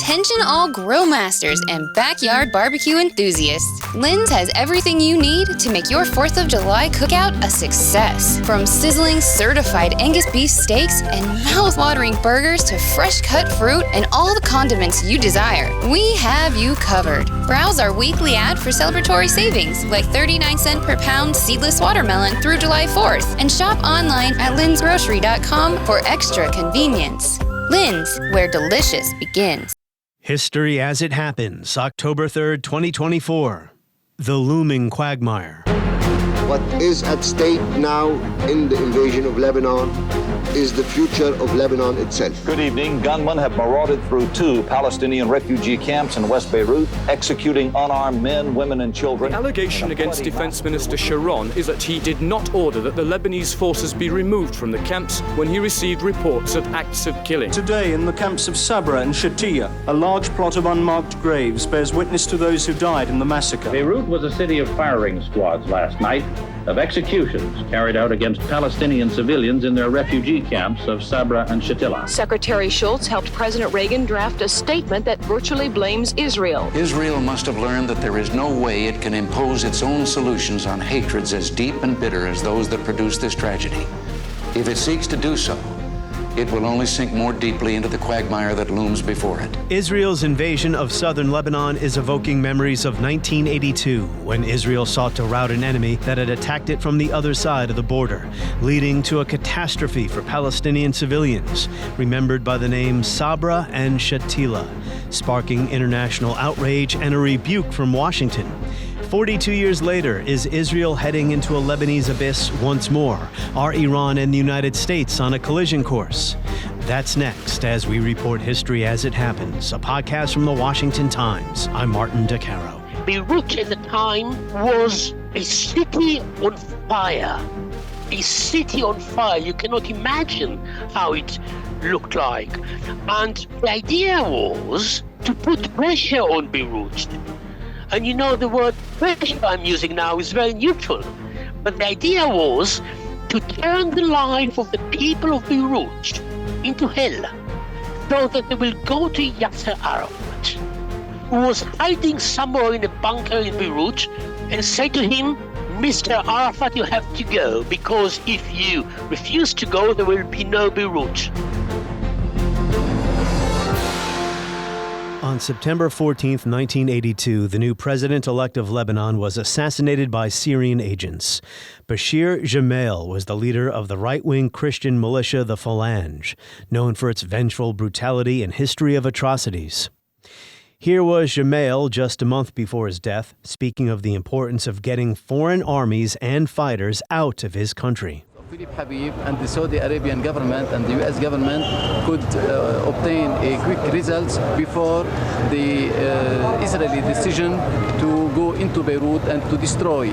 Attention all grill masters and backyard barbecue enthusiasts. Lynn's has everything you need to make your 4th of July cookout a success. From sizzling certified Angus beef steaks and mouth-watering burgers to fresh-cut fruit and all the condiments you desire, we have you covered. Browse our weekly ad for celebratory savings like 39 cents per pound seedless watermelon through July 4th and shop online at lynsgrocery.com for extra convenience. Lynn's, where delicious begins. History as it happens, October 3rd, 2024. The Looming Quagmire. What is at stake now in the invasion of Lebanon is the future of Lebanon itself. Good evening. Gunmen have marauded through 2 Palestinian refugee camps in West Beirut, executing unarmed men, women, and children. The allegation against Defense Minister Sharon is that he did not order that the Lebanese forces be removed from the camps when he received reports of acts of killing. Today, in the camps of Sabra and Shatila, a large plot of unmarked graves bears witness to those who died in the massacre. Beirut was a city of firing squads last night, of executions carried out against Palestinian civilians in their refugee camps of Sabra and Shatila. Secretary Schultz helped President Reagan draft a statement that virtually blames Israel. Israel must have learned that there is no way it can impose its own solutions on hatreds as deep and bitter as those that produce this tragedy. If it seeks to do so, it will only sink more deeply into the quagmire that looms before it. Israel's invasion of southern Lebanon is evoking memories of 1982, when Israel sought to rout an enemy that had attacked it from the other side of the border, leading to a catastrophe for Palestinian civilians, remembered by the name Sabra and Shatila, sparking international outrage and a rebuke from Washington. 42 years later, is Israel heading into a Lebanese abyss once more? Are Iran and the United States on a collision course? That's next as we report History as It Happens, a podcast from the Washington Times. I'm Martin DeCaro. Beirut at the time was a city on fire. A city on fire. You cannot imagine how it looked like. And the idea was to put pressure on Beirut. And you know, the word pressure I'm using now is very neutral. But the idea was to turn the life of the people of Beirut into hell, so that they will go to Yasser Arafat, who was hiding somewhere in a bunker in Beirut, and say to him, Mr. Arafat, you have to go, because if you refuse to go, there will be no Beirut. On September 14, 1982, the new president-elect of Lebanon was assassinated by Syrian agents. Bashir Gemayel was the leader of the right-wing Christian militia, the Phalange, known for its vengeful brutality and history of atrocities. Here was Gemayel just a month before his death, speaking of the importance of getting foreign armies and fighters out of his country. Philip Habib and the Saudi Arabian government and the U.S. government could obtain a quick results before the Israeli decision to go into Beirut and to destroy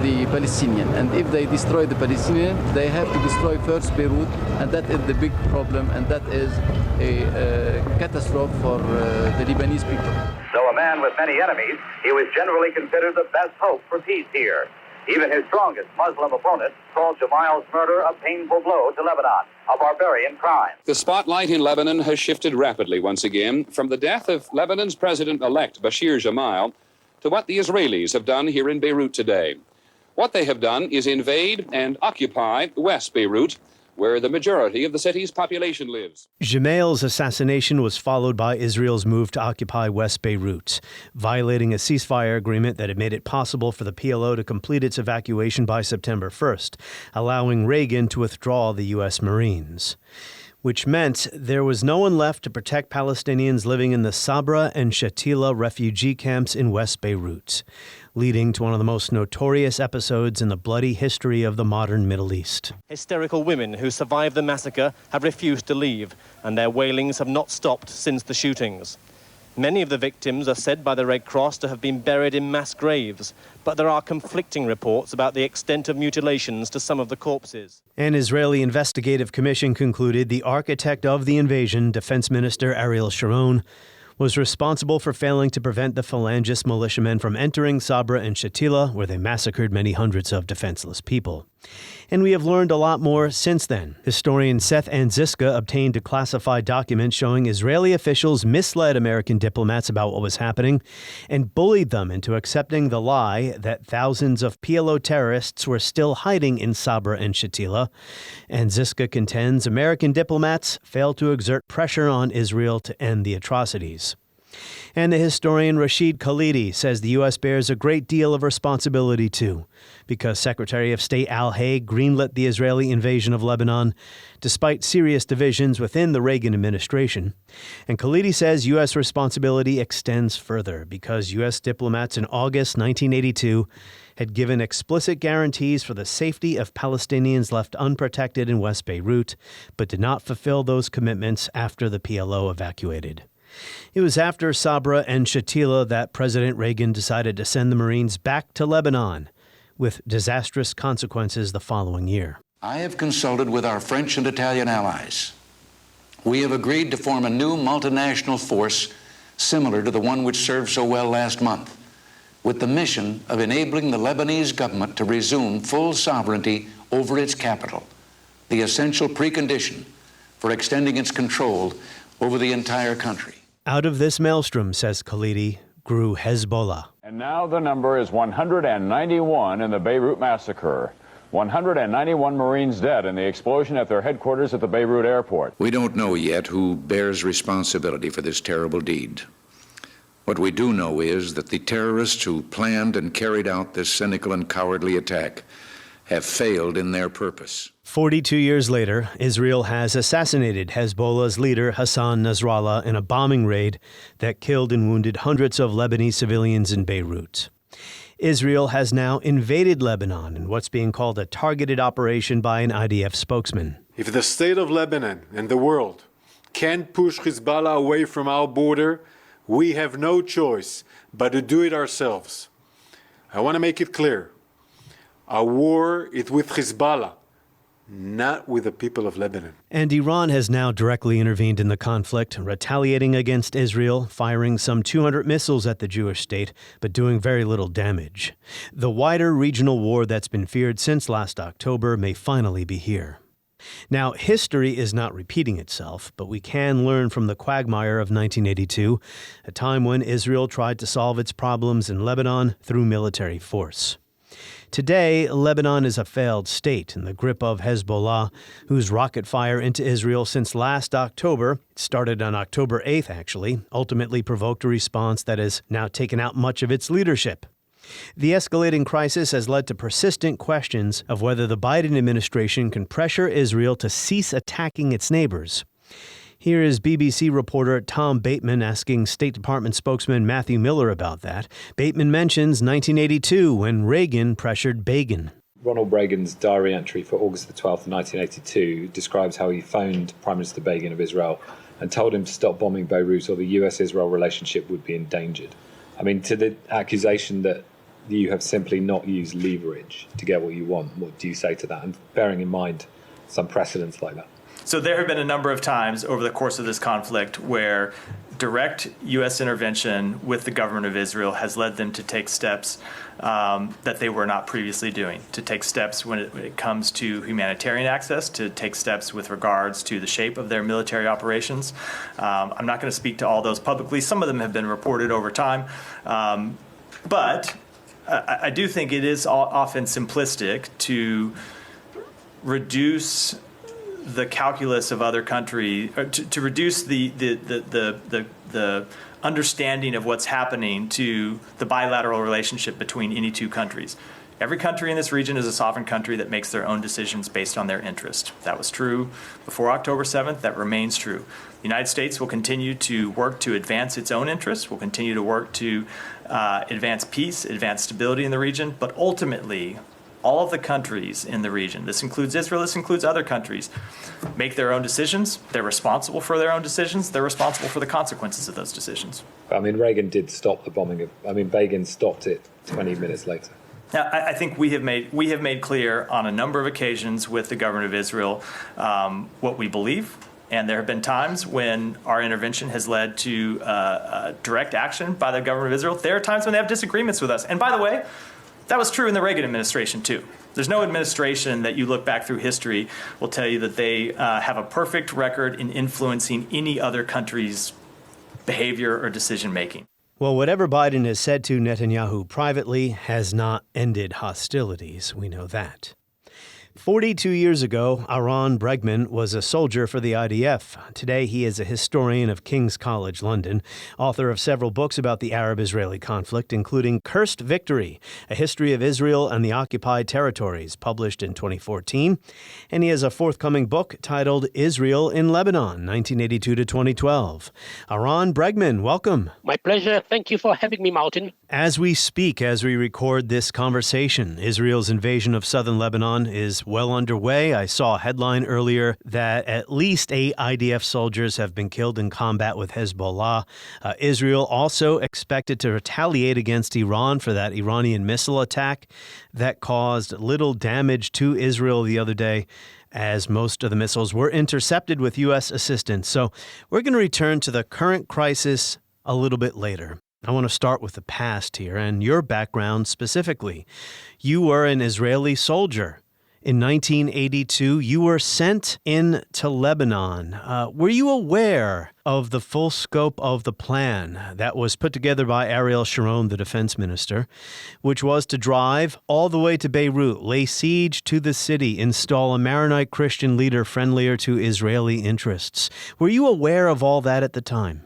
the Palestinian. And if they destroy the Palestinian, they have to destroy first Beirut, and that is the big problem, and that is a catastrophe for the Lebanese people. Though a man with many enemies, he was generally considered the best hope for peace here. Even his strongest Muslim opponent called Gemayel's murder a painful blow to Lebanon, a barbarian crime. The spotlight in Lebanon has shifted rapidly once again from the death of Lebanon's president-elect Bashir Gemayel to what the Israelis have done here in Beirut today. What they have done is invade and occupy West Beirut, where the majority of the city's population lives. Gemayel's assassination was followed by Israel's move to occupy West Beirut, violating a ceasefire agreement that had made it possible for the PLO to complete its evacuation by September 1st, allowing Reagan to withdraw the U.S. Marines, which meant there was no one left to protect Palestinians living in the Sabra and Shatila refugee camps in West Beirut, leading to one of the most notorious episodes in the bloody history of the modern Middle East. Hysterical women who survived the massacre have refused to leave, and their wailings have not stopped since the shootings. Many of the victims are said by the Red Cross to have been buried in mass graves, but there are conflicting reports about the extent of mutilations to some of the corpses. An Israeli investigative commission concluded the architect of the invasion, Defense Minister Ariel Sharon, was responsible for failing to prevent the Phalangist militiamen from entering Sabra and Shatila, where they massacred many hundreds of defenseless people. And we have learned a lot more since then. Historian Seth Anziska obtained a classified document showing Israeli officials misled American diplomats about what was happening and bullied them into accepting the lie that thousands of PLO terrorists were still hiding in Sabra and Shatila. Anziska contends American diplomats failed to exert pressure on Israel to end the atrocities. And the historian Rashid Khalidi says the U.S. bears a great deal of responsibility, too, because Secretary of State Al Haig greenlit the Israeli invasion of Lebanon, despite serious divisions within the Reagan administration. And Khalidi says U.S. responsibility extends further, because U.S. diplomats in August 1982 had given explicit guarantees for the safety of Palestinians left unprotected in West Beirut, but did not fulfill those commitments after the PLO evacuated. It was after Sabra and Shatila that President Reagan decided to send the Marines back to Lebanon, with disastrous consequences the following year. I have consulted with our French and Italian allies. We have agreed to form a new multinational force similar to the one which served so well last month, with the mission of enabling the Lebanese government to resume full sovereignty over its capital, the essential precondition for extending its control over the entire country. Out of this maelstrom, says Khalidi, grew Hezbollah. And now the number is 191 in the Beirut massacre. 191 Marines dead in the explosion at their headquarters at the Beirut airport. We don't know yet who bears responsibility for this terrible deed. What we do know is that the terrorists who planned and carried out this cynical and cowardly attack have failed in their purpose. 42 years later, Israel has assassinated Hezbollah's leader Hassan Nasrallah in a bombing raid that killed and wounded hundreds of Lebanese civilians in Beirut. Israel has now invaded Lebanon in what's being called a targeted operation by an IDF spokesman. If the state of Lebanon and the world can't push Hezbollah away from our border, we have no choice but to do it ourselves. I want to make it clear. Our war is with Hezbollah, not with the people of Lebanon. And Iran has now directly intervened in the conflict, retaliating against Israel, firing some 200 missiles at the Jewish state, but doing very little damage. The wider regional war that's been feared since last October may finally be here. Now, history is not repeating itself, but we can learn from the quagmire of 1982, a time when Israel tried to solve its problems in Lebanon through military force. Today, Lebanon is a failed state in the grip of Hezbollah, whose rocket fire into Israel since last October, it started on October 8th actually, ultimately provoked a response that has now taken out much of its leadership. The escalating crisis has led to persistent questions of whether the Biden administration can pressure Israel to cease attacking its neighbors. Here is BBC reporter Tom Bateman asking State Department spokesman Matthew Miller about that. Bateman mentions 1982 when Reagan pressured Begin. Ronald Reagan's diary entry for August the 12th, 1982 describes how he phoned Prime Minister Begin of Israel and told him to stop bombing Beirut or the US-Israel relationship would be endangered. I mean, to the accusation that you have simply not used leverage to get what you want, what do you say to that? And bearing in mind some precedents like that. So there have been a number of times over the course of this conflict where direct U.S. intervention with the government of Israel has led them to take steps that they were not previously doing, to take steps when it comes to humanitarian access, to take steps with regards to the shape of their military operations. I'm not going to speak to all those publicly. Some of them have been reported over time. But I do think it is often simplistic to reduce the calculus of other countries, to reduce the understanding of what's happening to the bilateral relationship between any two countries. Every country in this region is a sovereign country that makes their own decisions based on their interest. That was true before October 7th. That remains true. The United States will continue to work to advance its own interests, will continue to work to advance peace, advance stability in the region, but ultimately, all of the countries in the region, this includes Israel, this includes other countries, make their own decisions. They're responsible for their own decisions. They're responsible for the consequences of those decisions. I mean, Reagan did stop the bombing Begin stopped it 20 minutes later. Now, I think we have made clear on a number of occasions with the government of Israel what we believe. And there have been times when our intervention has led to direct action by the government of Israel. There are times when they have disagreements with us. And by the way, That was true in the Reagan administration, too. There's no administration that you look back through history will tell you that they have a perfect record in influencing any other country's behavior or decision-making. Well, whatever Biden has said to Netanyahu privately has not ended hostilities. We know that. 42 years ago, Ahron Bregman was a soldier for the IDF. Today, he is a historian of King's College London, author of several books about the Arab-Israeli conflict, including Cursed Victory, A History of Israel and the Occupied Territories, published in 2014. And he has a forthcoming book titled Israel in Lebanon, 1982 to 2012. Ahron Bregman, welcome. My pleasure. Thank you for having me, Martin. As we speak, as we record this conversation, Israel's invasion of southern Lebanon is well underway. I saw a headline earlier that at least 8 IDF soldiers have been killed in combat with Hezbollah. Israel also expected to retaliate against Iran for that Iranian missile attack that caused little damage to Israel the other day, as most of the missiles were intercepted with U.S. assistance. So we're going to return to the current crisis a little bit later. I want to start with the past here and your background specifically. You were an Israeli soldier. In 1982, you were sent into Lebanon. Were you aware of the full scope of the plan that was put together by Ariel Sharon, the defense minister, which was to drive all the way to Beirut, lay siege to the city, install a Maronite Christian leader friendlier to Israeli interests? Were you aware of all that at the time?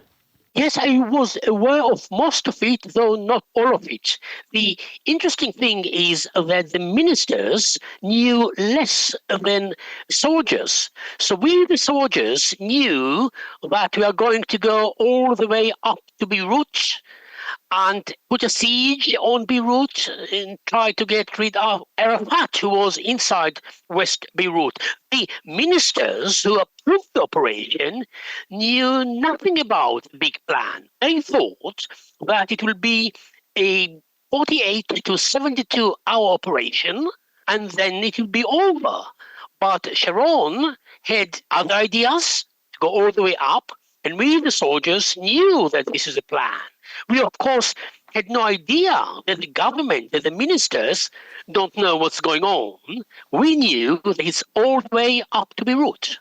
Yes, I was aware of most of it, though not all of it. The interesting thing is that the ministers knew less than soldiers. So we, the soldiers, knew that we are going to go all the way up to Beirut and put a siege on Beirut and try to get rid of Arafat, who was inside West Beirut. The ministers who approved the operation knew nothing about the big plan. They thought that it will be a 48 to 72 hour operation and then it will be over. But Sharon had other ideas to go all the way up, and we, the soldiers, knew that this is a plan. We, of course, had no idea that the government, that the ministers don't know what's going on. We knew that it's all the way up to Beirut.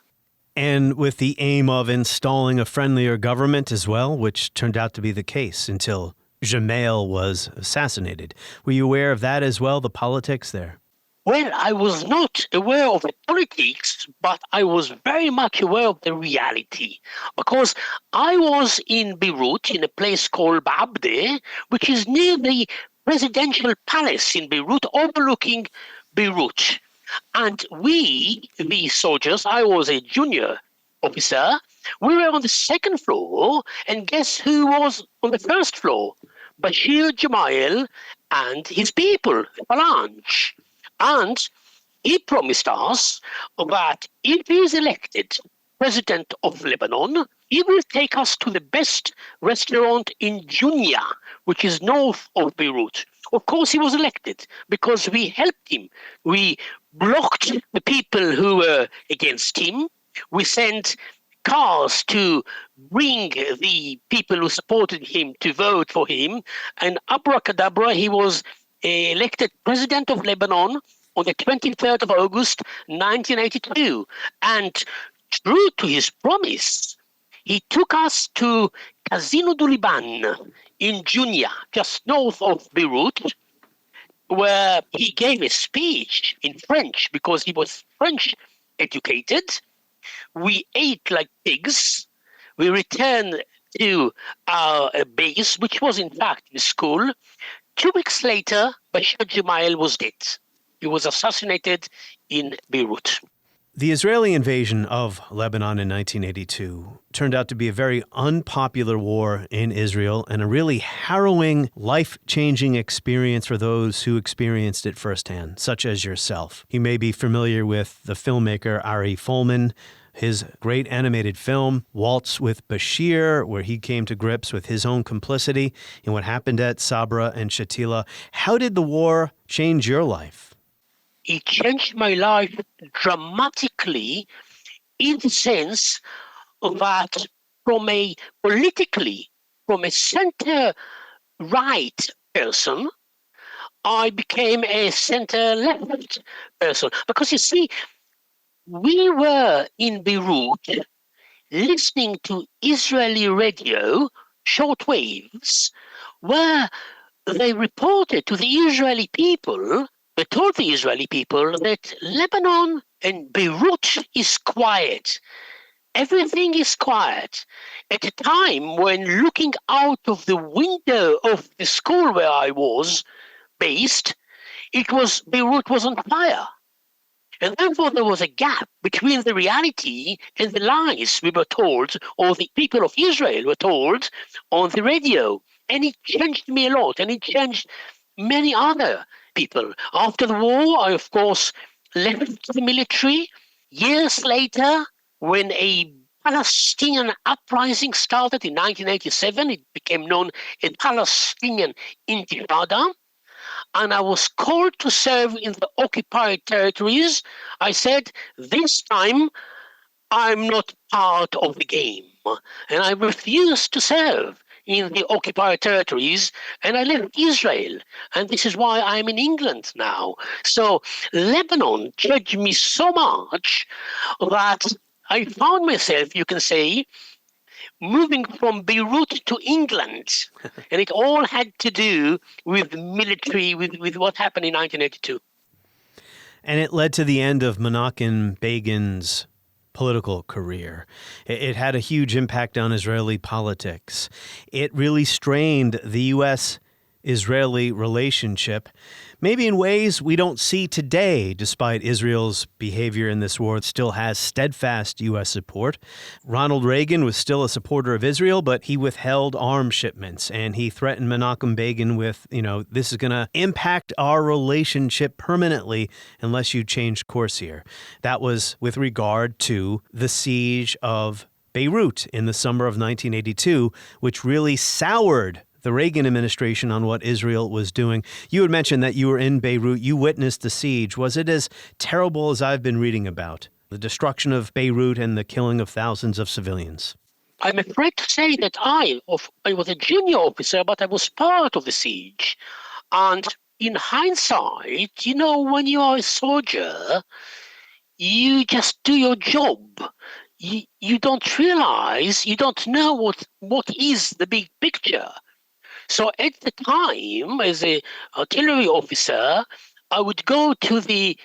And with the aim of installing a friendlier government as well, which turned out to be the case until Gemayel was assassinated. Were you aware of that as well, the politics there? Well, I was not aware of the politics, but I was very much aware of the reality, because I was in Beirut, in a place called Ba'abdeh, which is near the presidential palace in Beirut, overlooking Beirut. And we, the soldiers, I was a junior officer, we were on the second floor, and guess who was on the first floor? Bashir Gemayel and his people, the Phalange. And he promised us that if he is elected president of Lebanon, he will take us to the best restaurant in Junia, which is north of Beirut. Of course, he was elected because we helped him. We blocked the people who were against him. We sent cars to bring the people who supported him to vote for him. And abracadabra, he was elected president of Lebanon on the 23rd of August, 1982. And true to his promise, he took us to Casino du Liban in Junia, just north of Beirut, where he gave a speech in French because he was French educated. We ate like pigs. We returned to our base, which was in fact the school. 2 weeks later, Bashir Gemayel was dead. He was assassinated in Beirut. The Israeli invasion of Lebanon in 1982 turned out to be a very unpopular war in Israel and a really harrowing, life-changing experience for those who experienced it firsthand, such as yourself. You may be familiar with the filmmaker Ari Folman, his great animated film, Waltz with Bashir, where he came to grips with his own complicity in what happened at Sabra and Shatila. How did the war change your life? It changed my life dramatically in the sense that from a center-right person, I became a center-left person. Because you see, we were in Beirut listening to Israeli radio, shortwaves, where they reported to the Israeli people, they told the Israeli people that Lebanon and Beirut is quiet. Everything is quiet. At a time when looking out of the window of the school where I was based, Beirut was on fire. And therefore there was a gap between the reality and the lies we were told, or the people of Israel were told on the radio. And it changed me a lot, and it changed many other people. After the war, I, of course, left the military. Years later, when a Palestinian uprising started in 1987, it became known as Palestinian Intifada, and I was called to serve in the occupied territories. I said, this time I'm not part of the game, and I refused to serve in the occupied territories, and I left Israel, and this is why I'm in England now. So Lebanon judged me so much that I found myself, you can say, moving from Beirut to England, and it all had to do with military, with what happened in 1982. And it led to the end of Menachem Begin's political career. It had a huge impact on Israeli politics. It really strained the U.S.-Israeli relationship, maybe in ways we don't see today, despite Israel's behavior in this war. It still has steadfast U.S. support. Ronald Reagan was still a supporter of Israel, but he withheld arms shipments, and he threatened Menachem Begin with, this is going to impact our relationship permanently unless you change course here. That was with regard to the siege of Beirut in the summer of 1982, which really soured the Reagan administration on what Israel was doing. You had mentioned that you were in Beirut. You witnessed the siege. Was it as terrible as I've been reading about? The destruction of Beirut and the killing of thousands of civilians. I'm afraid to say that I was a junior officer, but I was part of the siege. And in hindsight, when you are a soldier, you just do your job. You don't realize, you don't know what is the big picture. So at the time, as an artillery officer, I would go to the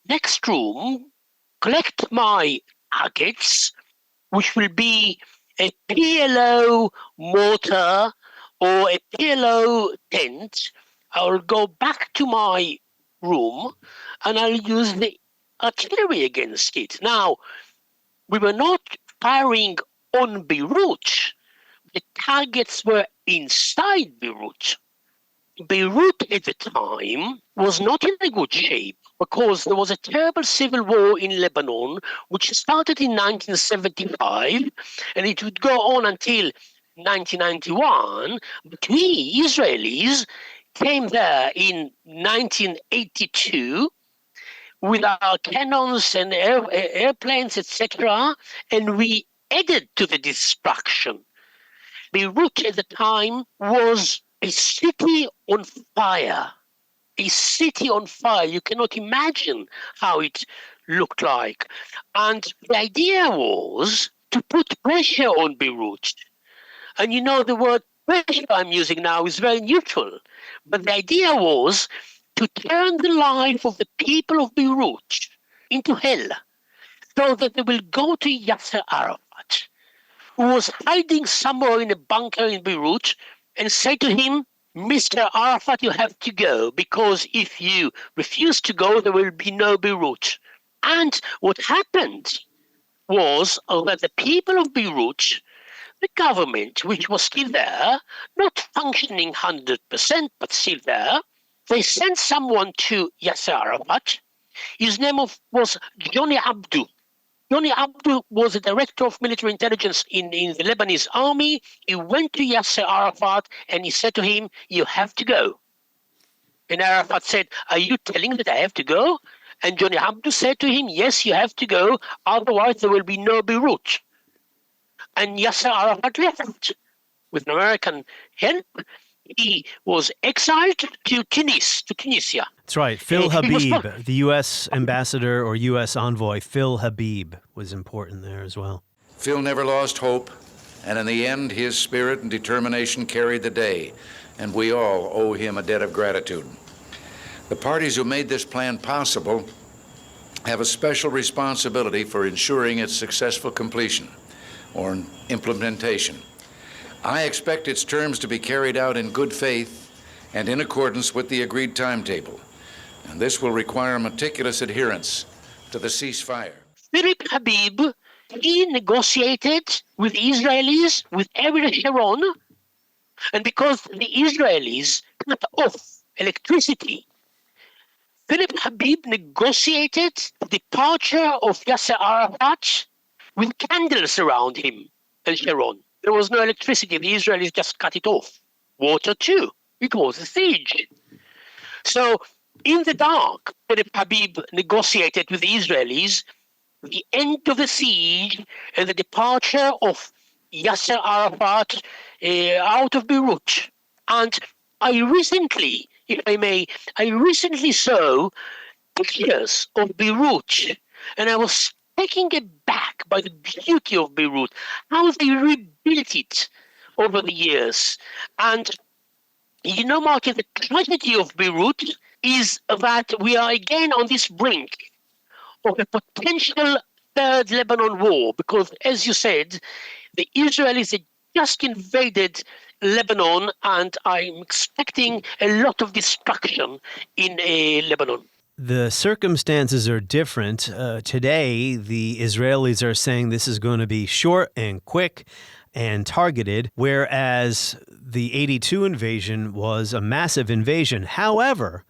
next room, collect my targets, which will be a PLO mortar or a PLO tent. I will go back to my room and I'll use the artillery against it. Now, we were not firing on Beirut. The targets were inside Beirut. Beirut at the time was not in a good shape because there was a terrible civil war in Lebanon, which started in 1975, and it would go on until 1991. But we, Israelis, came there in 1982 with our cannons and airplanes, etc., and we added to the destruction. Beirut at the time was a city on fire. A city on fire. You cannot imagine how it looked like. And the idea was to put pressure on Beirut. And the word pressure I'm using now is very neutral. But the idea was to turn the life of the people of Beirut into hell so that they will go to Yasser Arafat, who was hiding somewhere in a bunker in Beirut, and say to him, Mr. Arafat, you have to go, because if you refuse to go, there will be no Beirut. And what happened was that the people of Beirut, the government, which was still there, not functioning 100%, but still there, they sent someone to Yasser Arafat. His name was Johnny Abdu. Johnny Abdu was the director of military intelligence in the Lebanese army. He went to Yasser Arafat and he said to him, you have to go. And Arafat said, are you telling that I have to go? And Johnny Abdu said to him, yes, you have to go, otherwise there will be no Beirut. And Yasser Arafat left with American help. he was exiled to Tunisia. That's right. Phil Habib, the U.S. ambassador or U.S. envoy, Phil Habib was important there as well. Phil never lost hope, and in the end, his spirit and determination carried the day, and we all owe him a debt of gratitude. The parties who made this plan possible have a special responsibility for ensuring its successful completion or implementation. I expect its terms to be carried out in good faith and in accordance with the agreed timetable, and this will require meticulous adherence to the ceasefire. Philip Habib, he negotiated with the Israelis, with Ariel Sharon, and because the Israelis cut off electricity, Philip Habib negotiated the departure of Yasser Arafat with candles around him and Sharon. There was no electricity. The Israelis just cut it off. Water too. It was a siege. So in the dark, Philip Habib negotiated with the Israelis the end of the siege and the departure of Yasser Arafat out of Beirut. And I recently, if I may, saw pictures of Beirut, and I was taken aback by the beauty of Beirut, how they rebuilt it over the years. And you know, Martin, the tragedy of Beirut is that we are again on this brink of a potential third Lebanon war, because, as you said, the Israelis had just invaded Lebanon, and I'm expecting a lot of destruction in Lebanon. The circumstances are different. Today, the Israelis are saying this is going to be short and quick and targeted, whereas the 82 invasion was a massive invasion. However,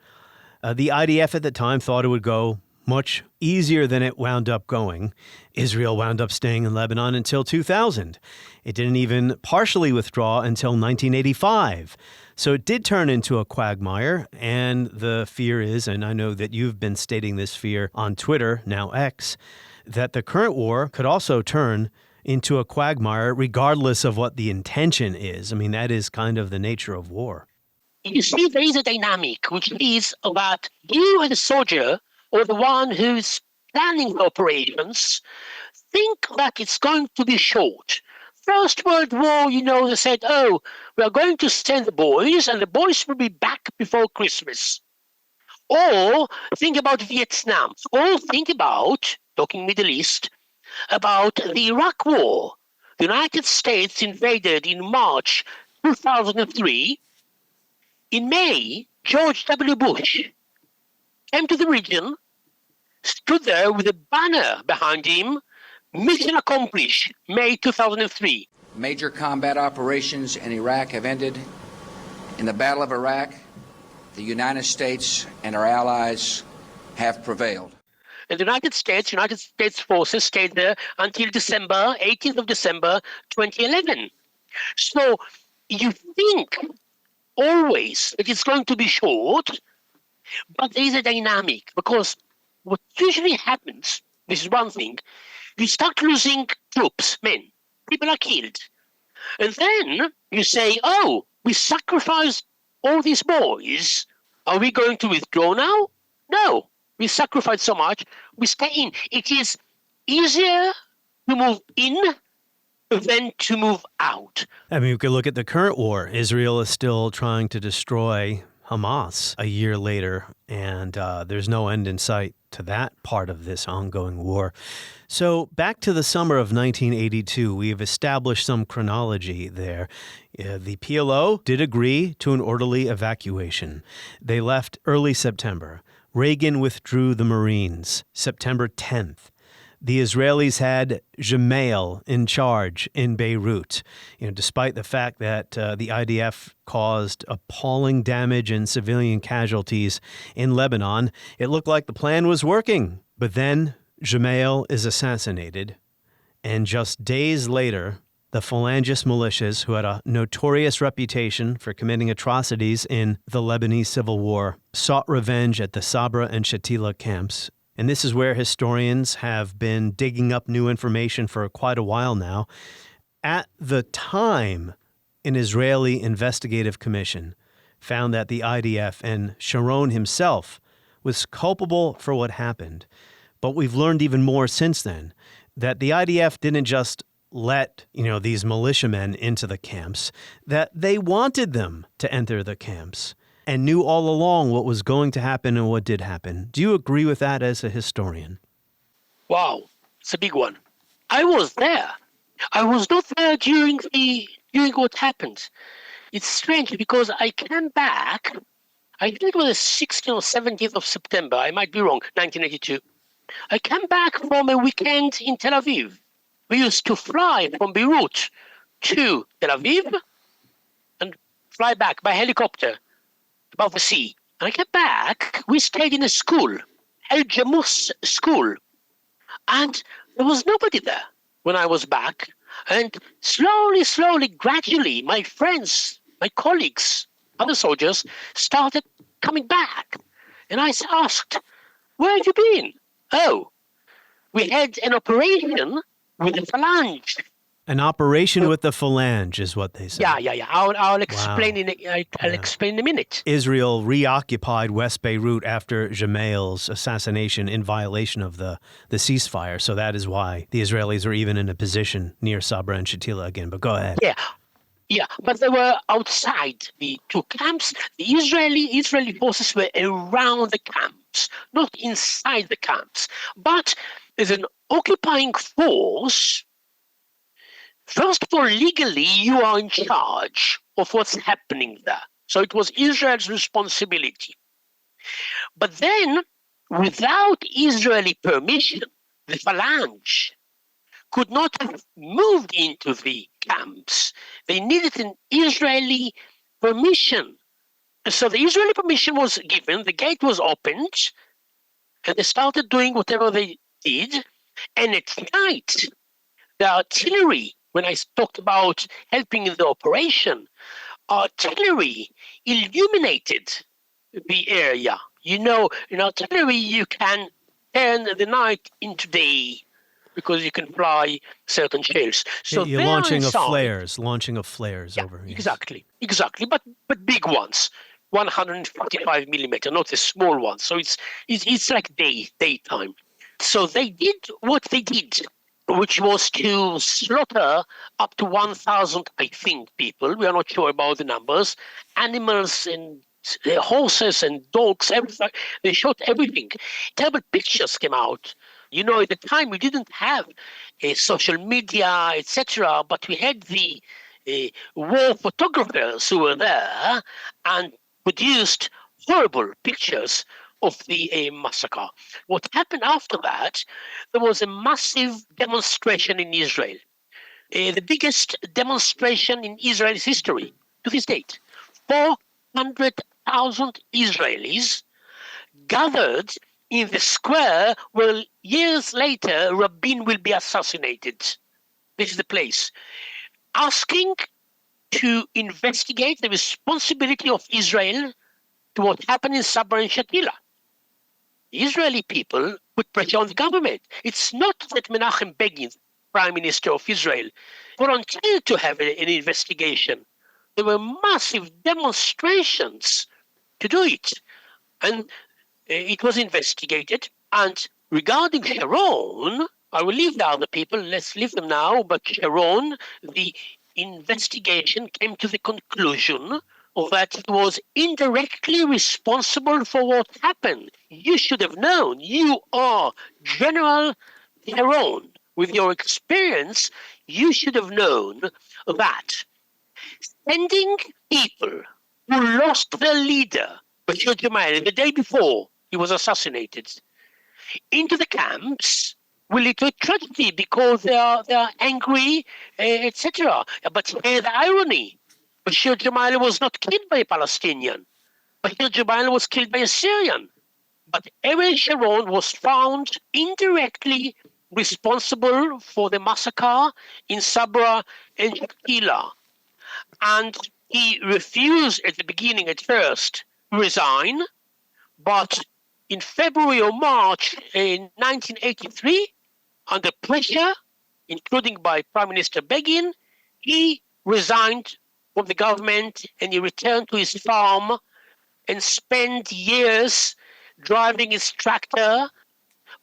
the IDF at the time thought it would go much easier than it wound up going. Israel wound up staying in Lebanon until 2000. It didn't even partially withdraw until 1985. So it did turn into a quagmire, and the fear is, and I know that you've been stating this fear on Twitter, now X, that the current war could also turn into a quagmire regardless of what the intention is. I mean, that is kind of the nature of war. You see, there is a dynamic, which is that you as a soldier, or the one who's planning the operations, think that it's going to be short. First World War, you know, they said, oh, we are going to send the boys, and the boys will be back before Christmas. Or think about Vietnam. Or think about, talking Middle East, about the Iraq War. The United States invaded in March 2003. In May, George W. Bush came to the region, stood there with a banner behind him, mission accomplished, May 2003. Major combat operations in Iraq have ended. In the Battle of Iraq, the United States and our allies have prevailed. And the United States forces stayed there until December, 18th of December, 2011. So you think always that it's going to be short, but there is a dynamic, because what usually happens, this is one thing, you start losing troops, men, people are killed. And then you say, oh, we sacrificed all these boys. Are we going to withdraw now? No, we sacrificed so much, we stay in. It is easier to move in than to move out. I mean, we could look at the current war. Israel is still trying to destroy Hamas a year later, and there's no end in sight to that part of this ongoing war. So back to the summer of 1982, we have established some chronology there. The PLO did agree to an orderly evacuation. They left early September. Reagan withdrew the Marines September 10th. The Israelis had Gemayel in charge in Beirut, despite the fact that the IDF caused appalling damage and civilian casualties in Lebanon. It looked like the plan was working. But then Gemayel is assassinated, and just days later, the Phalangist militias, who had a notorious reputation for committing atrocities in the Lebanese Civil War, sought revenge at the Sabra and Shatila camps. And this is where historians have been digging up new information for quite a while now. At the time, an Israeli investigative commission found that the IDF and Sharon himself was culpable for what happened. But we've learned even more since then, that the IDF didn't just let, these militiamen into the camps, that they wanted them to enter the camps and knew all along what was going to happen and what did happen. Do you agree with that as a historian? Wow, it's a big one. I was there. I was not there during what happened. It's strange because I came back, I think it was the 16th or 17th of September, I might be wrong, 1982. I came back from a weekend in Tel Aviv. We used to fly from Beirut to Tel Aviv and fly back by helicopter above the sea. And I came back, we stayed in a school, El Jamus school, and there was nobody there when I was back. And slowly, gradually, my friends, my colleagues, other soldiers started coming back. And I asked, where have you been? Oh, we had an operation with the phalange. An operation with the phalange is what they say. Yeah. I'll explain I'll explain in a minute. Israel reoccupied West Beirut after Gemayel's assassination in violation of the ceasefire. So that is why the Israelis are even in a position near Sabra and Shatila again. But go ahead. Yeah, but they were outside the two camps. The Israeli forces were around the camps, not inside the camps. But as an occupying force, first of all, legally, you are in charge of what's happening there. So it was Israel's responsibility. But then, without Israeli permission, the phalange could not have moved into the camps. They needed an Israeli permission. So the Israeli permission was given, the gate was opened, and they started doing whatever they did. And at night, the artillery, when I talked about helping in the operation, artillery illuminated the area. In artillery, you can turn the night into day because you can fly certain shells. So you're launching of flares over here. Exactly. But big ones, 155 millimeter, not the small ones. So it's like daytime. So they did what they did, which was to slaughter up to 1,000, I think, people. We are not sure about the numbers. Animals and horses and dogs, everything. They shot everything. Terrible pictures came out. At the time we didn't have social media, etc., but we had the war photographers who were there and produced horrible pictures of the massacre. What happened after that, there was a massive demonstration in Israel. The biggest demonstration in Israel's history to this date. 400,000 Israelis gathered in the square where years later Rabin will be assassinated. This is the place. Asking to investigate the responsibility of Israel to what happened in Sabra and Shatila. Israeli people put pressure on the government. It's not that Menachem Begin, Prime Minister of Israel, volunteered to have an investigation. There were massive demonstrations to do it. And it was investigated. And regarding Sharon, I will leave the other people, let's leave them now, but Sharon, the investigation came to the conclusion that it was indirectly responsible for what happened. You should have known. You are General Sharon. With your experience, you should have known that sending people who lost their leader, Bashir Gemayel, the day before he was assassinated, into the camps will lead to a tragedy because they are angry, etc. But here's the irony. Bashir Gemayel was not killed by a Palestinian. Bashir Gemayel was killed by a Syrian. But Ariel Sharon was found indirectly responsible for the massacre in Sabra and Shatila. And he refused at the beginning, at first, to resign. But in February or March in 1983, under pressure, including by Prime Minister Begin, he resigned from the government, and he returned to his farm and spent years driving his tractor.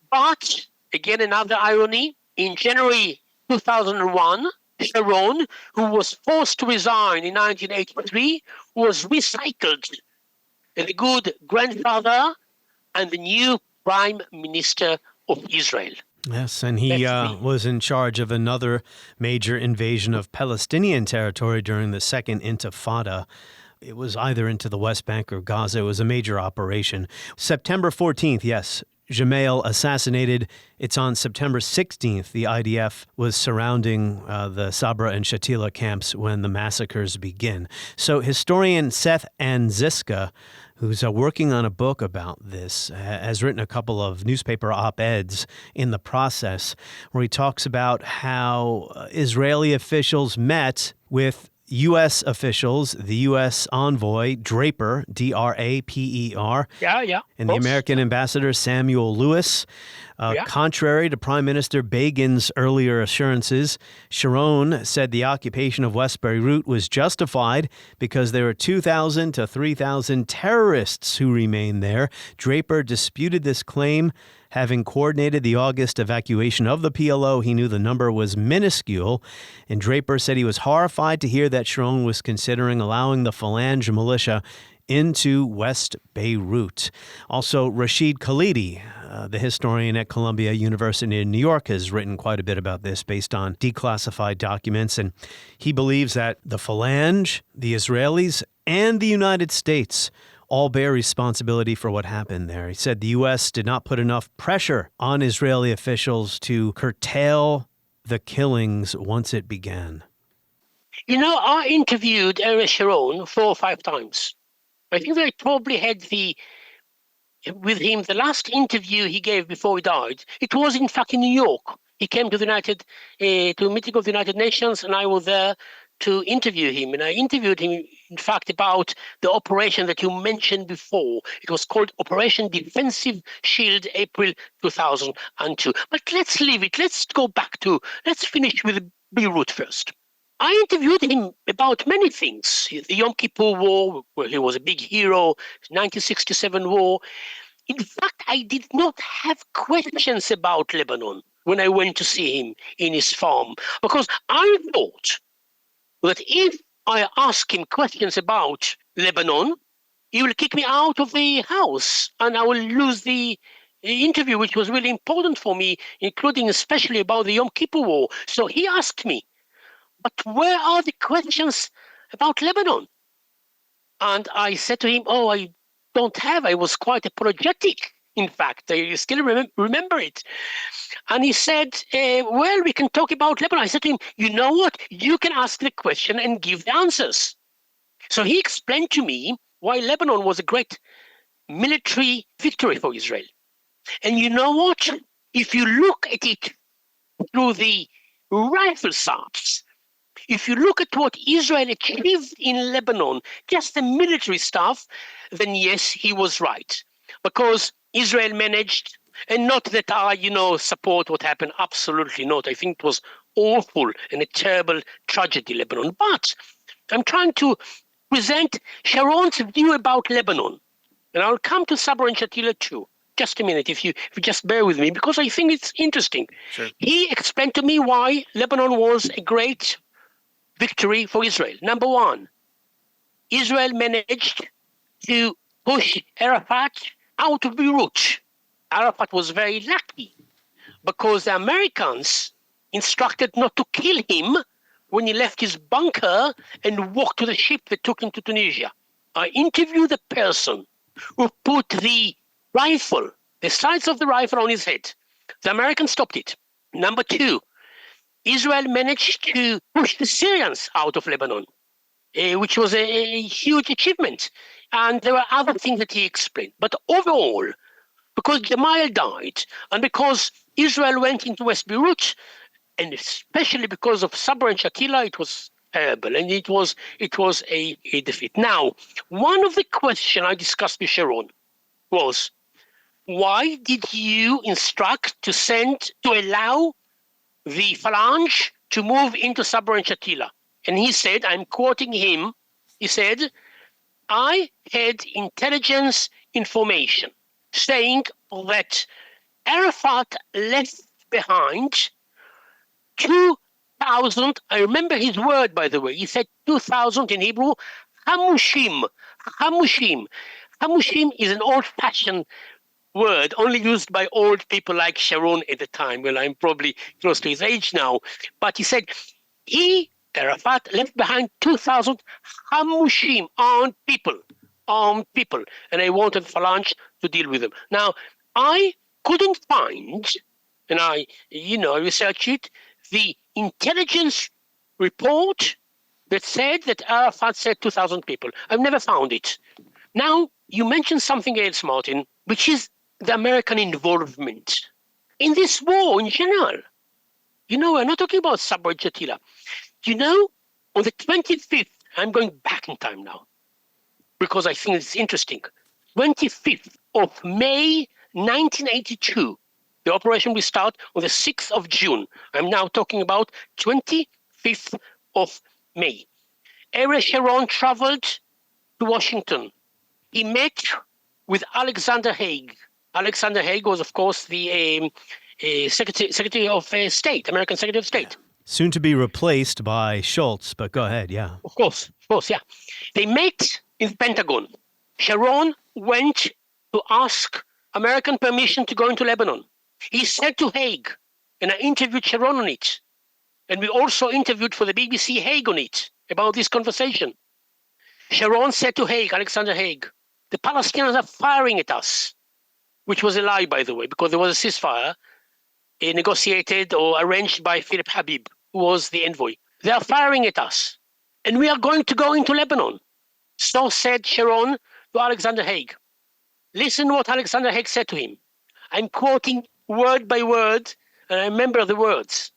But, again, another irony, in January 2001, Sharon, who was forced to resign in 1983, was recycled as the good grandfather and the new Prime Minister of Israel. Yes, and he was in charge of another major invasion of Palestinian territory during the Second Intifada. It was either into the West Bank or Gaza. It was a major operation. September 14th, yes, Gemayel assassinated. It's on September 16th. The IDF was surrounding the Sabra and Shatila camps when the massacres begin. So historian Seth Anziska, who's working on a book about this, has written a couple of newspaper op-eds in the process where he talks about how Israeli officials met with U.S. officials, the U.S. envoy, Draper, D-R-A-P-E-R, and the American ambassador, Samuel Lewis. Contrary to Prime Minister Begin's earlier assurances, Sharon said the occupation of West Beirut was justified because there were 2,000 to 3,000 terrorists who remained there. Draper disputed this claim. Having coordinated the August evacuation of the PLO, he knew the number was minuscule, and Draper said he was horrified to hear that Sharon was considering allowing the Phalange militia into West Beirut. Also, Rashid Khalidi, the historian at Columbia University in New York, has written quite a bit about this based on declassified documents, and he believes that the Phalange, the Israelis, and the United States all bear responsibility for what happened there. He said the U.S. did not put enough pressure on Israeli officials to curtail the killings once it began. You know, I interviewed Ariel Sharon 4 or 5 times. I think I probably had with him the last interview he gave before he died. It was, in fact, in New York. He came to to a meeting of the United Nations, and I was there to interview him. And I interviewed him, in fact, about the operation that you mentioned before. It was called Operation Defensive Shield, April 2002. But let's leave it. Let's finish with Beirut first. I interviewed him about many things. The Yom Kippur War, where he was a big hero, 1967 war. In fact, I did not have questions about Lebanon when I went to see him in his farm, because I thought that if I ask him questions about Lebanon, he will kick me out of the house and I will lose the interview, which was really important for me, including especially about the Yom Kippur War. So he asked me, but where are the questions about Lebanon? And I said to him, I don't have. I was quite apologetic, in fact. I still remember it. And he said, well, we can talk about Lebanon. I said to him, you know what? You can ask the question and give the answers. So he explained to me why Lebanon was a great military victory for Israel. And you know what? If you look at it through the rifle sights, if you look at what Israel achieved in Lebanon, just the military stuff, then yes, he was right. Because Israel managed, and not that I, support what happened, absolutely not. I think it was awful and a terrible tragedy, Lebanon. But I'm trying to present Sharon's view about Lebanon. And I'll come to Sabra and Shatila too. Just a minute, if you just bear with me, because I think it's interesting. Sure. He explained to me why Lebanon was a great victory for Israel. Number one, Israel managed to push Arafat out of Beirut. Arafat was very lucky because the Americans instructed not to kill him when he left his bunker and walked to the ship that took him to Tunisia. I interviewed the person who put the rifle, the sights of the rifle on his head. The Americans stopped it. Number two, Israel managed to push the Syrians out of Lebanon, which was a huge achievement. And there were other things that he explained. But overall, because Gemayel died, and because Israel went into West Beirut, and especially because of Sabra and Shatila, it was terrible, and it was a defeat. Now, one of the questions I discussed with Sharon was, why did you instruct to allow the Phalange to move into Sabra and Shatila? And he said, I'm quoting him, he said, I had intelligence information saying that Arafat left behind 2,000, I remember his word, by the way, he said 2,000 in Hebrew, hamushim. Hamushim. Hamushim is an old-fashioned word only used by old people like Sharon at the time. Well, I'm probably close to his age now. But he said, Arafat, left behind 2,000 hamushim, armed people. And I wanted Phalange to deal with them. Now, I couldn't find, and I researched it, the intelligence report that said that Arafat said 2,000 people. I've never found it. Now, you mentioned something else, Martin, which is the American involvement in this war in general. We're not talking about Sabra and Shatila. On the 25th, I'm going back in time now, because I think it's interesting. 25th of May, 1982, the operation will start on the 6th of June. I'm now talking about 25th of May. Ariel Sharon traveled to Washington. He met with Alexander Haig. Alexander Haig was, of course, the Secretary of State, American Secretary of State. Soon to be replaced by Schultz, but go ahead, yeah. Of course, yeah. They met in the Pentagon. Sharon went to ask American permission to go into Lebanon. He said to Haig, and I interviewed Sharon on it, and we also interviewed for the BBC Haig on it, about this conversation. Sharon said to Haig, Alexander Haig, the Palestinians are firing at us, which was a lie, by the way, because there was a ceasefire negotiated or arranged by Philip Habib, who was the envoy. They are firing at us, and we are going to go into Lebanon. So said Sharon to Alexander Haig. Listen what Alexander Haig said to him. I'm quoting word by word, and I remember the words.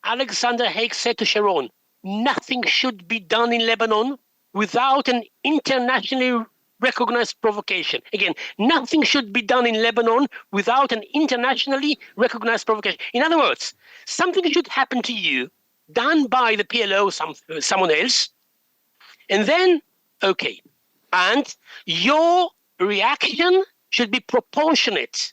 Alexander Haig said to Sharon, nothing should be done in Lebanon without an internationally recognized provocation. Again, nothing should be done in Lebanon without an internationally recognized provocation. In other words, something should happen to you, done by the PLO, someone else, and then, okay. And your reaction should be proportionate.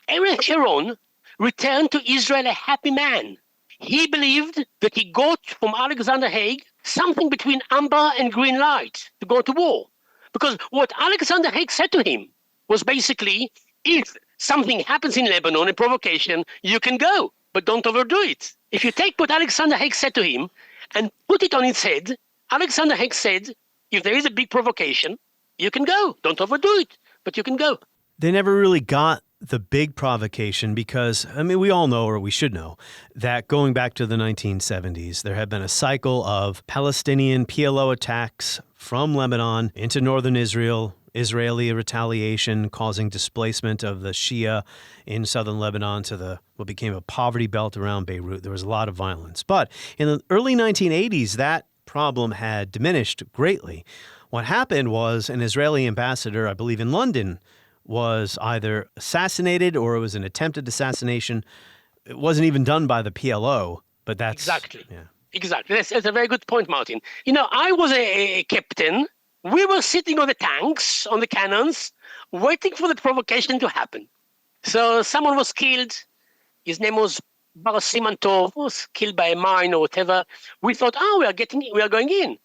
Ariel Sharon returned to Israel a happy man. He believed that he got from Alexander Haig something between amber and green light to go to war. Because what Alexander Haig said to him was basically, if something happens in Lebanon, a provocation, you can go, but don't overdo it. If you take what Alexander Haig said to him and put it on its head, Alexander Haig said, if there is a big provocation, you can go. Don't overdo it, but you can go. They never really got the big provocation because, we all know, or we should know, that going back to the 1970s, there had been a cycle of Palestinian PLO attacks from Lebanon into northern Israel, Israeli retaliation causing displacement of the Shia in southern Lebanon to what became a poverty belt around Beirut. There was a lot of violence. But in the early 1980s, that problem had diminished greatly. What happened was an Israeli ambassador, I believe in London, was either assassinated or it was an attempted assassination. It wasn't even done by the PLO, but that's... Exactly. Yeah. Exactly. That's a very good point, Martin. I was a captain. We were sitting on the tanks, on the cannons, waiting for the provocation to happen. So someone was killed. His name was Bar Simantov, was killed by a mine or whatever. We thought, we are going in.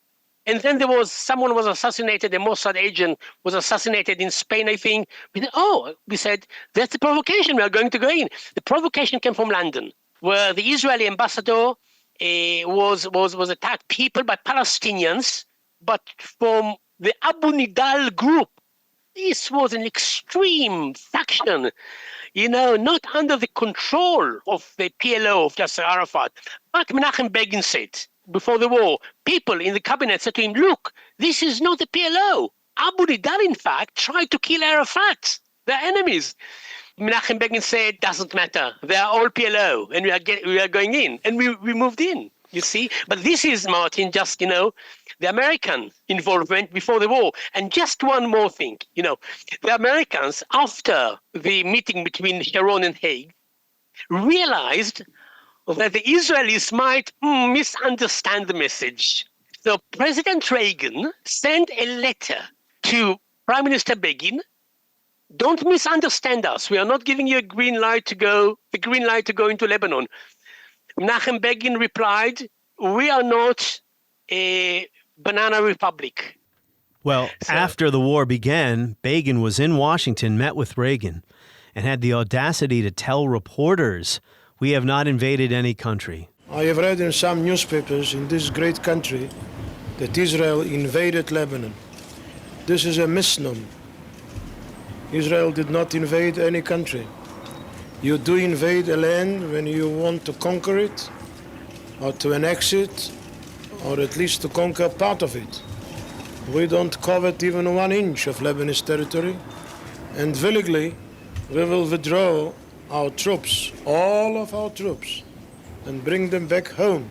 And then someone was assassinated, a Mossad agent was assassinated in Spain, I think. We said, that's the provocation, we are going to go in. The provocation came from London, where the Israeli ambassador was attacked, people by Palestinians, but from the Abu Nidal group. This was an extreme faction, not under the control of the PLO of Yasser Arafat. But Menachem Begin said, before the war, people in the cabinet said to him, look, this is not the PLO. Abu Nidal, in fact, tried to kill Arafat. They're enemies. Menachem Begin said, doesn't matter. They are all PLO, and we are going in. And we moved in, you see. But this is, Martin, just, the American involvement before the war. And just one more thing, the Americans, after the meeting between Sharon and Haig, realized that the Israelis might misunderstand the message. So President Reagan sent a letter to Prime Minister Begin. Don't misunderstand us. We are not giving you the green light to go into Lebanon. Menachem Begin replied, we are not a banana republic. Well, after the war began, Begin was in Washington, met with Reagan, and had the audacity to tell reporters, we have not invaded any country. I have read in some newspapers in this great country that Israel invaded Lebanon. This is a misnomer. Israel did not invade any country. You do invade a land when you want to conquer it, or to annex it, or at least to conquer part of it. We don't covet even 1 inch of Lebanese territory, and willingly we will withdraw our troops, all of our troops, and bring them back home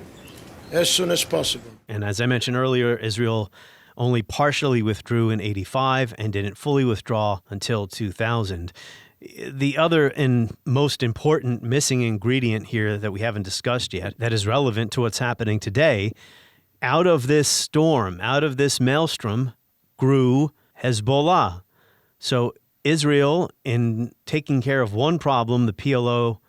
as soon as possible. And as I mentioned earlier, Israel only partially withdrew in 1985 and didn't fully withdraw until 2000. The other and most important missing ingredient here that we haven't discussed yet, that is relevant to what's happening today, out of this storm, out of this maelstrom, grew Hezbollah. So Israel, in taking care of one problem, the PLO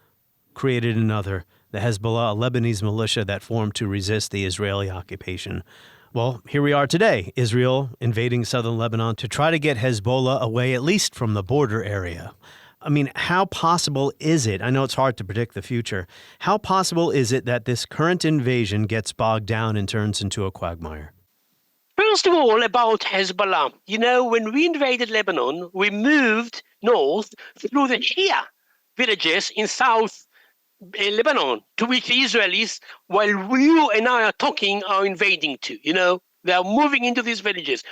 created another, the Hezbollah, a Lebanese militia that formed to resist the Israeli occupation. Well, here we are today, Israel invading southern Lebanon to try to get Hezbollah away, at least from the border area. I mean, how possible is it? I know it's hard to predict the future. How possible is it that this current invasion gets bogged down and turns into a quagmire? First of all, about Hezbollah. You know, when we invaded Lebanon, we moved north through the Shia villages in south Lebanon, to which the Israelis, while you and I are talking, are invading to. You know, they are moving into these villages.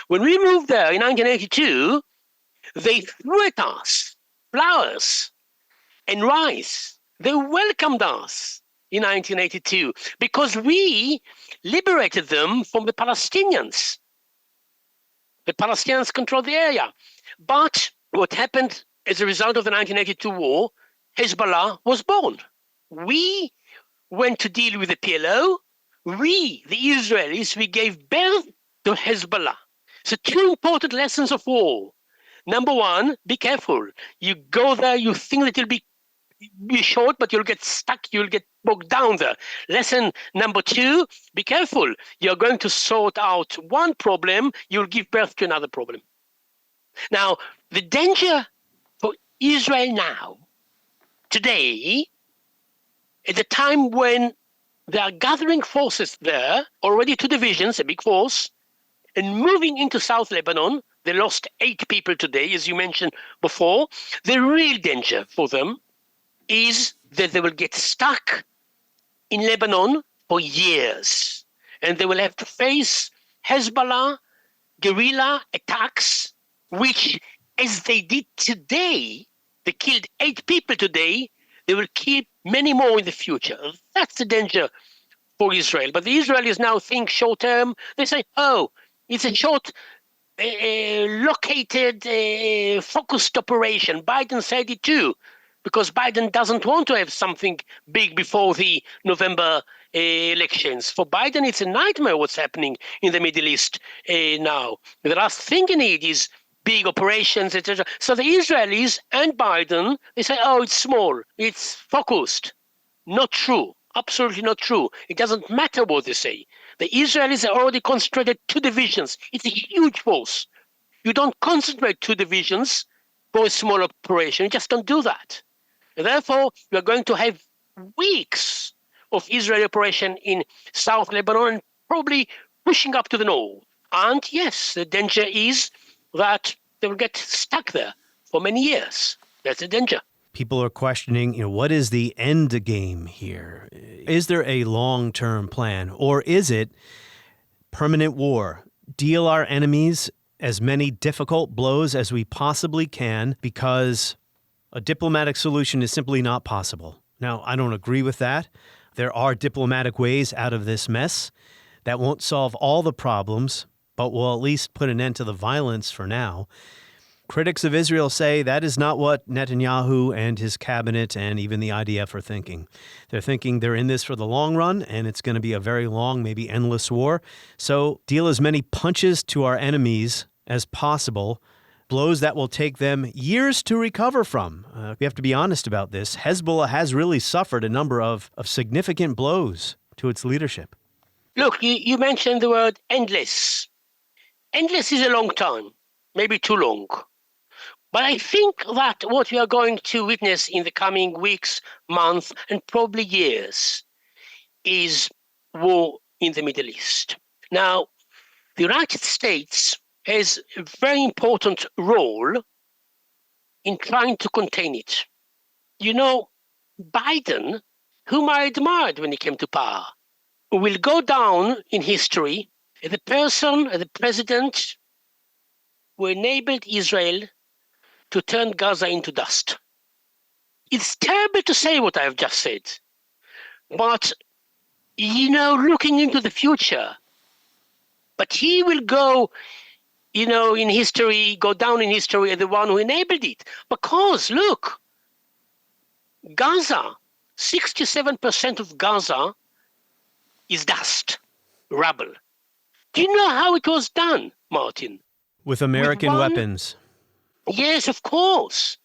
When we moved there in 1982, they threw at us flowers and rice. They welcomed us in 1982 because we liberated them from the Palestinians. The Palestinians controlled the area. But what happened as a result of the 1982 war, Hezbollah was born. We went to deal with the PLO. We, the Israelis, we gave birth to Hezbollah. So 2 important lessons of war. Number 1, be careful. You go there, you think that you'll be short, but you'll get stuck, you'll get bogged down there. Lesson number 2, be careful. You're going to sort out one problem, you'll give birth to another problem. Now, the danger for Israel now, today, at the time when they are gathering forces there, already 2 divisions, a big force, and moving into South Lebanon, they lost 8 people today, as you mentioned before. The real danger for them is that they will get stuck in Lebanon for years. And they will have to face Hezbollah guerrilla attacks, which, as they did today, they killed 8 people today, they will kill many more in the future. That's the danger for Israel. But the Israelis now think short term. They say, oh, it's a short, located, focused operation. Biden said it too, because Biden doesn't want to have something big before the November elections. For Biden, it's a nightmare what's happening in the Middle East now. The last thing you need is big operations, etc. So the Israelis and Biden, they say, oh, it's small, it's focused. Not true. Absolutely not true. It doesn't matter what they say. The Israelis are already concentrated 2 divisions. It's a huge force. You don't concentrate 2 divisions for a small operation. You just don't do that. And therefore, we are going to have weeks of Israeli operation in South Lebanon and probably pushing up to the north. And yes, the danger is that they will get stuck there for many years. That's the danger. People are questioning, what is the end game here? Is there a long-term plan, or is it permanent war? Deal our enemies as many difficult blows as we possibly can, because a diplomatic solution is simply not possible. Now, I don't agree with that. There are diplomatic ways out of this mess that won't solve all the problems, but will at least put an end to the violence for now. Critics of Israel say that is not what Netanyahu and his cabinet and even the IDF are thinking. They're thinking they're in this for the long run, and it's going to be a very long, maybe endless war. So deal as many punches to our enemies as possible, blows that will take them years to recover from. We have to be honest about this. Hezbollah has really suffered a number of significant blows to its leadership. Look, you mentioned the word endless. Endless is a long time, maybe too long. But I think that what we are going to witness in the coming weeks, months, and probably years is war in the Middle East. Now, the United States has a very important role in trying to contain it. You know, Biden, whom I admired when he came to power, will go down in history as the person, as the president who enabled Israel to turn Gaza into dust. It's terrible to say what I have just said, but, you know, looking into the future, but he will go, you know, in history, go down in history as the one who enabled it. Because, look, Gaza, 67% of Gaza is dust, rubble. Do you know how it was done, Martin? With American weapons. Yes, of course.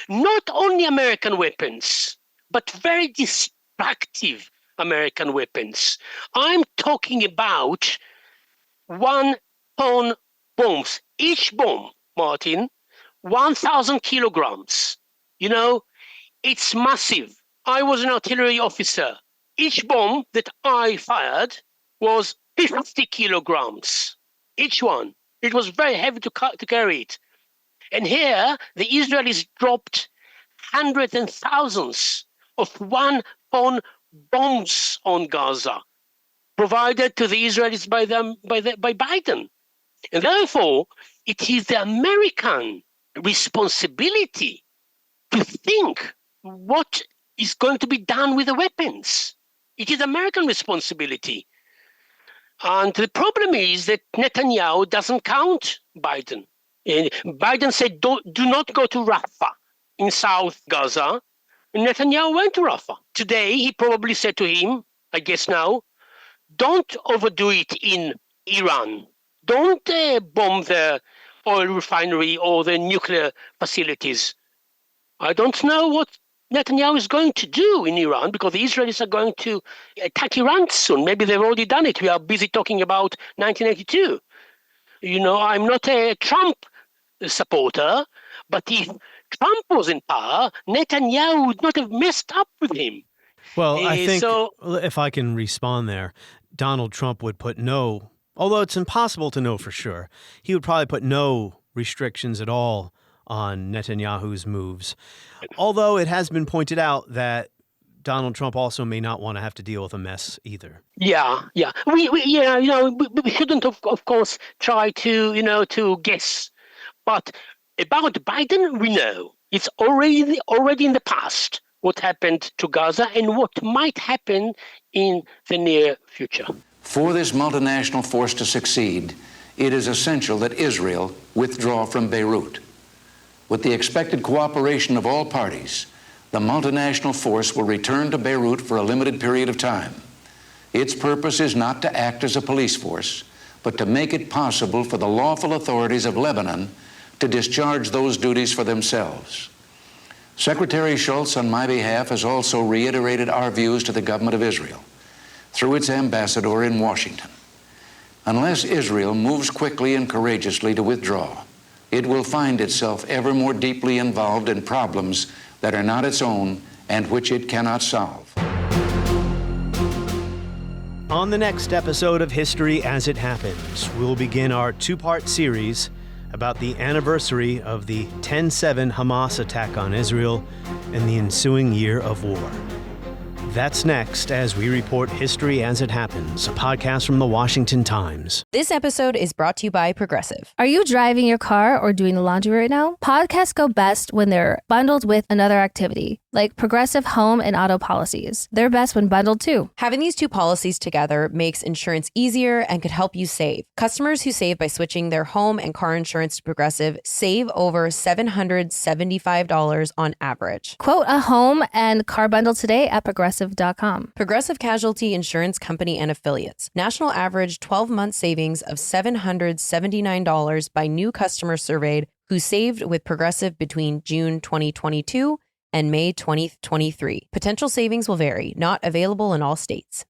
Not only American weapons, but very destructive American weapons. I'm talking about 1-ton bombs. Each bomb, Martin, 1,000 kilograms. You know, it's massive. I was an artillery officer. Each bomb that I fired was 50 kilograms. Each one. It was very heavy to carry it. And here, the Israelis dropped hundreds and thousands of 1-ton bombs on Gaza, provided to the Israelis by Biden. And therefore, it is the American responsibility to think what is going to be done with the weapons. It is American responsibility. And the problem is that Netanyahu doesn't count Biden. And Biden said, do not go to Rafah in South Gaza. And Netanyahu went to Rafah. Today, he probably said to him, I guess now, don't overdo it in Iran. Don't bomb the oil refinery or the nuclear facilities. I don't know what Netanyahu is going to do in Iran because the Israelis are going to attack Iran soon. Maybe they've already done it. We are busy talking about 1982. You know, I'm not a Trump supporter, but if Trump was in power, Netanyahu would not have messed up with him. Well, I think, if I can respond there, Donald Trump would put no, although it's impossible to know for sure, he would probably put no restrictions at all on Netanyahu's moves. Although it has been pointed out that Donald Trump also may not want to have to deal with a mess either. Yeah. We shouldn't, of course, try to guess. But about Biden, we know it's already in the past what happened to Gaza and what might happen in the near future. For this multinational force to succeed, it is essential that Israel withdraw from Beirut. With the expected cooperation of all parties, the multinational force will return to Beirut for a limited period of time. Its purpose is not to act as a police force, but to make it possible for the lawful authorities of Lebanon to discharge those duties for themselves. Secretary Shultz, on my behalf, has also reiterated our views to the government of Israel through its ambassador in Washington. Unless Israel moves quickly and courageously to withdraw, it will find itself ever more deeply involved in problems that are not its own and which it cannot solve. On the next episode of History as It Happens, we'll begin our two-part series about the anniversary of the 10/7 Hamas attack on Israel and the ensuing year of war. That's next as we report History as It Happens, a podcast from the Washington Times. This episode is brought to you by Progressive. Are you driving your car or doing the laundry right now? Podcasts go best when they're bundled with another activity. like Progressive home and auto policies. They're best when bundled too. Having these two policies together makes insurance easier and could help you save. Customers who save by switching their home and car insurance to Progressive save over $775 on average. Quote a home and car bundle today at Progressive.com. Progressive Casualty Insurance Company and Affiliates. National average 12-month savings of $779 by new customers surveyed who saved with Progressive between June 2022 and May 2023. Potential savings will vary, not available in all states.